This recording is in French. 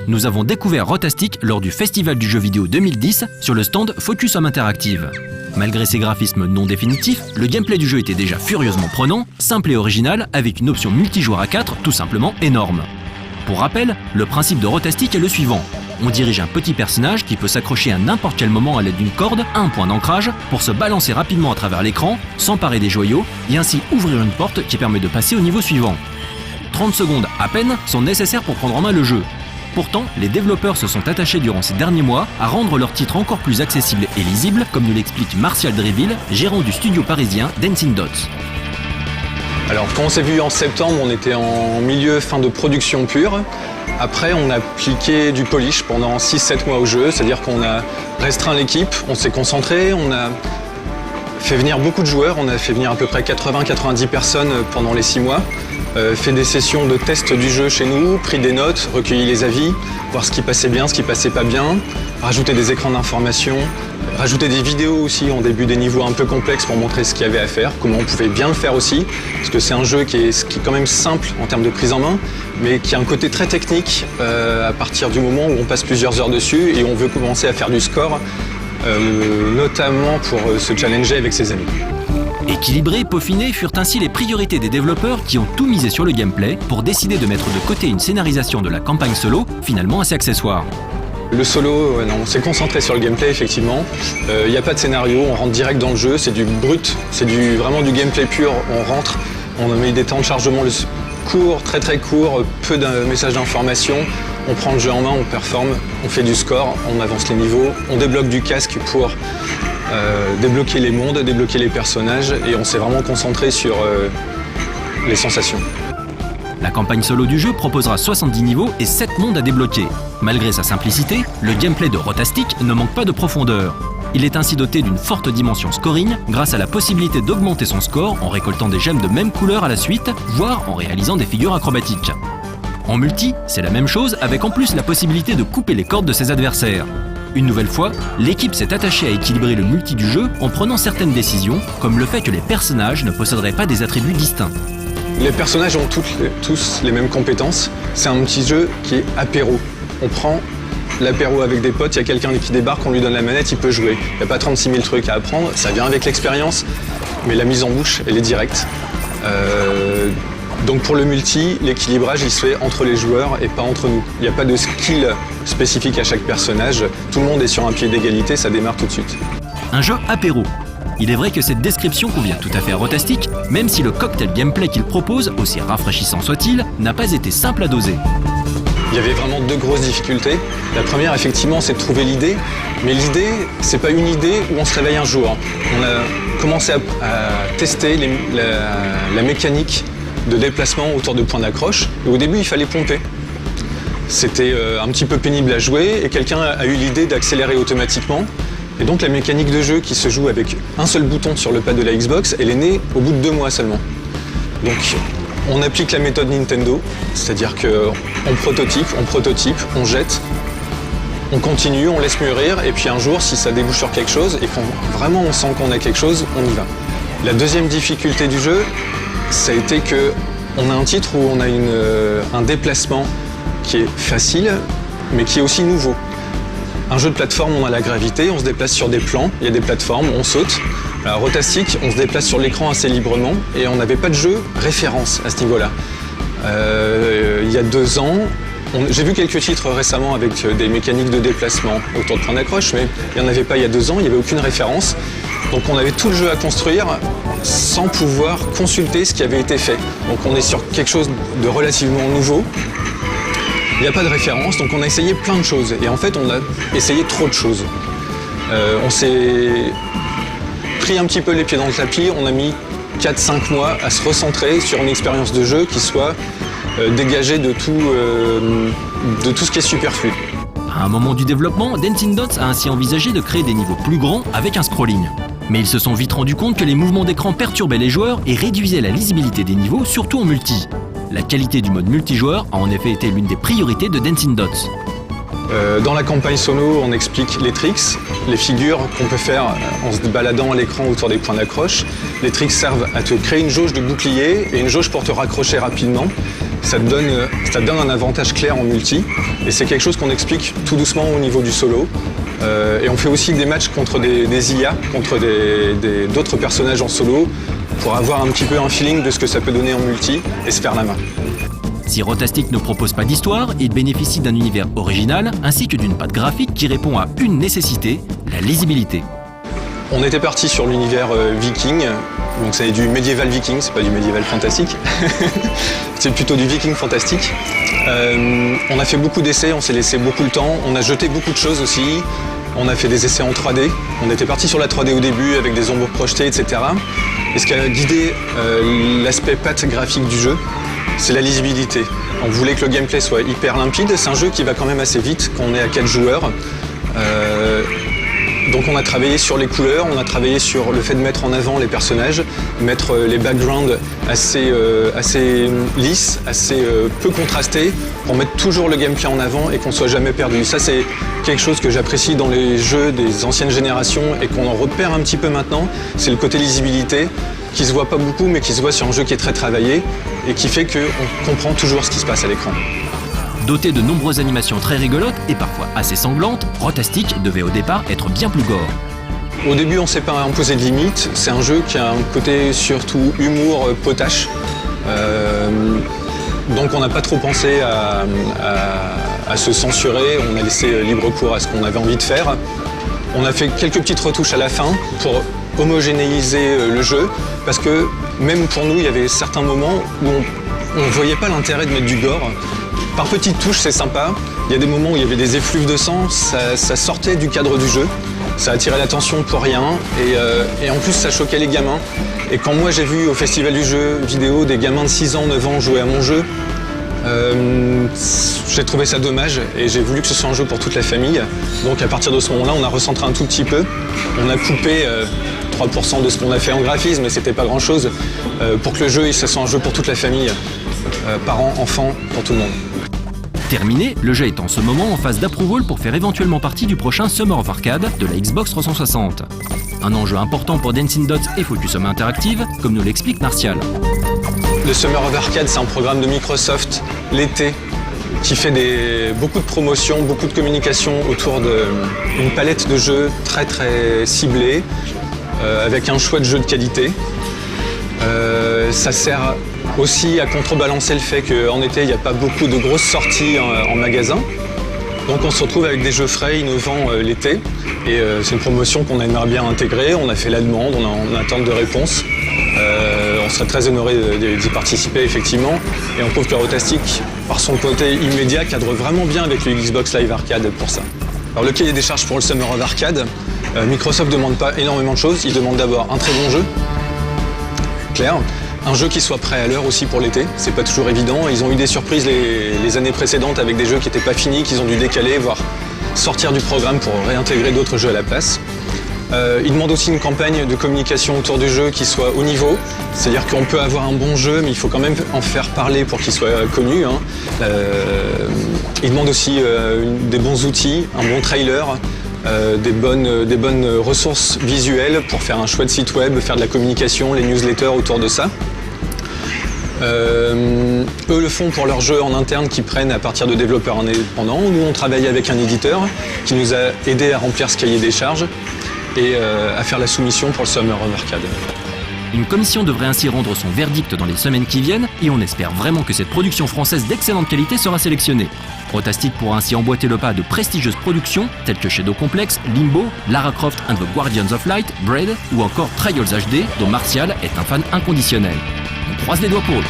Nous avons découvert Rotastic lors du Festival du jeu vidéo 2010 sur le stand Focus Home Interactive. Malgré ses graphismes non définitifs, le gameplay du jeu était déjà furieusement prenant, simple et original, avec une option multijoueur à 4 tout simplement énorme. Pour rappel, le principe de Rotastic est le suivant. On dirige un petit personnage qui peut s'accrocher à n'importe quel moment à l'aide d'une corde à un point d'ancrage pour se balancer rapidement à travers l'écran, s'emparer des joyaux et ainsi ouvrir une porte qui permet de passer au niveau suivant. 30 secondes à peine sont nécessaires pour prendre en main le jeu. Pourtant, les développeurs se sont attachés durant ces derniers mois à rendre leur titre encore plus accessible et lisible, comme nous l'explique Martial Dreville, gérant du studio parisien Dancing Dots. Alors quand on s'est vu en septembre, on était en fin de production pure. Après, on a appliqué du polish pendant 6-7 mois au jeu, c'est-à-dire qu'on a restreint l'équipe, on s'est concentré, on a fait venir beaucoup de joueurs, on a fait venir à peu près 80-90 personnes pendant les 6 mois. Fait des sessions de test du jeu chez nous, pris des notes, recueilli les avis, voir ce qui passait bien, ce qui passait pas bien, rajouter des écrans d'information, rajouter des vidéos aussi en début des niveaux un peu complexes pour montrer ce qu'il y avait à faire, comment on pouvait bien le faire aussi, parce que c'est un jeu qui est quand même simple en termes de prise en main, mais qui a un côté très technique à partir du moment où on passe plusieurs heures dessus et on veut commencer à faire du score, notamment pour se challenger avec ses amis. Équilibrés, peaufinés furent ainsi les priorités des développeurs qui ont tout misé sur le gameplay pour décider de mettre de côté une scénarisation de la campagne solo, finalement assez accessoire. Le solo, on s'est concentré sur le gameplay effectivement. Il n'y a pas de scénario, on rentre direct dans le jeu, c'est du brut, c'est vraiment du gameplay pur. On rentre, on a mis des temps de chargement courts, très très courts, peu de messages d'information. On prend le jeu en main, on performe, on fait du score, on avance les niveaux, on débloque du casque pour débloquer les mondes, débloquer les personnages et on s'est vraiment concentré sur les sensations. La campagne solo du jeu proposera 70 niveaux et 7 mondes à débloquer. Malgré sa simplicité, le gameplay de Rotastic ne manque pas de profondeur. Il est ainsi doté d'une forte dimension scoring grâce à la possibilité d'augmenter son score en récoltant des gemmes de même couleur à la suite, voire en réalisant des figures acrobatiques. En multi, c'est la même chose avec en plus la possibilité de couper les cordes de ses adversaires. Une nouvelle fois, l'équipe s'est attachée à équilibrer le multi du jeu en prenant certaines décisions, comme le fait que les personnages ne posséderaient pas des attributs distincts. Les personnages ont tous les mêmes compétences. C'est un petit jeu qui est apéro. On prend l'apéro avec des potes, il y a quelqu'un qui débarque, on lui donne la manette, il peut jouer. Il n'y a pas 36 000 trucs à apprendre, ça vient avec l'expérience, mais la mise en bouche, elle est directe. Donc pour le multi, l'équilibrage il se fait entre les joueurs et pas entre nous. Il n'y a pas de skill spécifique à chaque personnage. Tout le monde est sur un pied d'égalité, ça démarre tout de suite. Un jeu apéro. Il est vrai que cette description convient tout à fait à Rotastic, même si le cocktail gameplay qu'il propose, aussi rafraîchissant soit-il, n'a pas été simple à doser. Il y avait vraiment 2 grosses difficultés. La première, effectivement, c'est de trouver l'idée. Mais l'idée, c'est pas une idée où on se réveille un jour. On a commencé à tester la mécanique de déplacement autour de points d'accroche. Et au début, il fallait pomper. C'était un petit peu pénible à jouer et quelqu'un a eu l'idée d'accélérer automatiquement. Et donc la mécanique de jeu qui se joue avec un seul bouton sur le pad de la Xbox, elle est née au bout de 2 mois seulement. Donc on applique la méthode Nintendo, c'est-à-dire qu'on prototype, on jette, on continue, on laisse mûrir et puis un jour, si ça débouche sur quelque chose et qu'on vraiment on sent qu'on a quelque chose, on y va. La deuxième difficulté du jeu, ça a été qu'on a un titre où on a un déplacement qui est facile, mais qui est aussi nouveau. Un jeu de plateforme, on a la gravité, on se déplace sur des plans, il y a des plateformes, on saute. Alors, Rotastic, on se déplace sur l'écran assez librement et on n'avait pas de jeu référence à ce niveau-là. Il y a 2 ans, j'ai vu quelques titres récemment avec des mécaniques de déplacement autour de points d'accroche, mais il n'y en avait pas il y a 2 ans, il n'y avait aucune référence. Donc on avait tout le jeu à construire sans pouvoir consulter ce qui avait été fait. Donc on est sur quelque chose de relativement nouveau. Il n'y a pas de référence, donc on a essayé plein de choses. Et en fait, on a essayé trop de choses. On s'est pris un petit peu les pieds dans le tapis. On a mis 4-5 mois à se recentrer sur une expérience de jeu qui soit dégagée de tout ce qui est superflu. À un moment du développement, Dancing Dots a ainsi envisagé de créer des niveaux plus grands avec un scrolling. Mais ils se sont vite rendus compte que les mouvements d'écran perturbaient les joueurs et réduisaient la lisibilité des niveaux, surtout en multi. La qualité du mode multijoueur a en effet été l'une des priorités de Dancing Dots. Dans la campagne solo, on explique les tricks, les figures qu'on peut faire en se baladant à l'écran autour des points d'accroche. Les tricks servent à te créer une jauge de bouclier et une jauge pour te raccrocher rapidement. Ça te donne un avantage clair en multi et c'est quelque chose qu'on explique tout doucement au niveau du solo. Et on fait aussi des matchs contre des IA, contre d'autres personnages en solo pour avoir un petit peu un feeling de ce que ça peut donner en multi et se faire la main. Si Rotastic ne propose pas d'histoire, il bénéficie d'un univers original ainsi que d'une patte graphique qui répond à une nécessité, la lisibilité. On était parti sur l'univers viking, donc c'est du médiéval viking, c'est pas du médiéval fantastique, c'est plutôt du viking fantastique. On a fait beaucoup d'essais, on s'est laissé beaucoup de temps, on a jeté beaucoup de choses aussi, on a fait des essais en 3D, on était parti sur la 3D au début avec des ombres projetées, etc. Et ce qui a guidé l'aspect patte graphique du jeu, c'est la lisibilité. On voulait que le gameplay soit hyper limpide, c'est un jeu qui va quand même assez vite quand on est à 4 joueurs. Donc on a travaillé sur les couleurs, on a travaillé sur le fait de mettre en avant les personnages, mettre les backgrounds assez lisses, assez peu contrastés, pour mettre toujours le gameplay en avant et qu'on ne soit jamais perdu. Ça c'est quelque chose que j'apprécie dans les jeux des anciennes générations et qu'on en repère un petit peu maintenant, c'est le côté lisibilité, qui se voit pas beaucoup mais qui se voit sur un jeu qui est très travaillé et qui fait qu'on comprend toujours ce qui se passe à l'écran. Doté de nombreuses animations très rigolotes et parfois assez sanglantes, Rotastic devait au départ être bien plus gore. Au début, on ne s'est pas imposé de limites. C'est un jeu qui a un côté surtout humour potache. Donc on n'a pas trop pensé à se censurer. On a laissé libre cours à ce qu'on avait envie de faire. On a fait quelques petites retouches à la fin pour homogénéiser le jeu. Parce que même pour nous, il y avait certains moments où on ne voyait pas l'intérêt de mettre du gore. Par petites touches, c'est sympa. Il y a des moments où il y avait des effluves de sang, ça sortait du cadre du jeu. Ça attirait l'attention pour rien et en plus ça choquait les gamins. Et quand moi j'ai vu au festival du jeu vidéo des gamins de 6 ans, 9 ans jouer à mon jeu, j'ai trouvé ça dommage et j'ai voulu que ce soit un jeu pour toute la famille. Donc à partir de ce moment-là, on a recentré un tout petit peu. On a coupé 3% de ce qu'on a fait en graphisme, mais c'était pas grand-chose, pour que le jeu ce soit un jeu pour toute la famille, parents, enfants, pour tout le monde. Terminé, le jeu est en ce moment en phase d'approval pour faire éventuellement partie du prochain Summer of Arcade de la Xbox 360. Un enjeu important pour Dancing Dots et Focus Home Interactive, comme nous l'explique Martial. Le Summer of Arcade, c'est un programme de Microsoft l'été qui fait beaucoup de promotions, beaucoup de communication autour d'une palette de jeux très très ciblée, avec un choix de jeux de qualité. Ça sert aussi à contrebalancer le fait qu'en été, il n'y a pas beaucoup de grosses sorties en magasin. Donc on se retrouve avec des jeux frais, innovants l'été. Et c'est une promotion qu'on aimerait bien intégrer. On a fait la demande, on est en attente de réponse. On serait très honoré d'y participer effectivement. Et on trouve que Rotastic, par son côté immédiat, cadre vraiment bien avec le Xbox Live Arcade pour ça. Alors le cahier des charges pour le Summer of Arcade, Microsoft ne demande pas énormément de choses. Il demande d'abord un très bon jeu, clair. Un jeu qui soit prêt à l'heure aussi pour l'été, c'est pas toujours évident. Ils ont eu des surprises les années précédentes avec des jeux qui n'étaient pas finis, qu'ils ont dû décaler, voire sortir du programme pour réintégrer d'autres jeux à la place. Ils demandent aussi une campagne de communication autour du jeu qui soit au niveau. C'est-à-dire qu'on peut avoir un bon jeu, mais il faut quand même en faire parler pour qu'il soit connu. Ils demandent aussi des bons outils, un bon trailer, des bonnes ressources visuelles pour faire un chouette site web, faire de la communication, les newsletters autour de ça. Eux le font pour leurs jeux en interne qu'ils prennent à partir de développeurs indépendants. Nous, on travaille avec un éditeur qui nous a aidé à remplir ce cahier des charges et à faire la soumission pour le Summer of Arcade. Une commission devrait ainsi rendre son verdict dans les semaines qui viennent et on espère vraiment que cette production française d'excellente qualité sera sélectionnée. Rotastic pourra ainsi emboîter le pas de prestigieuses productions telles que Shadow Complex, Limbo, Lara Croft and the Guardians of Light, Braid ou encore Trials HD dont Martial est un fan inconditionnel. On croise les doigts pour eux.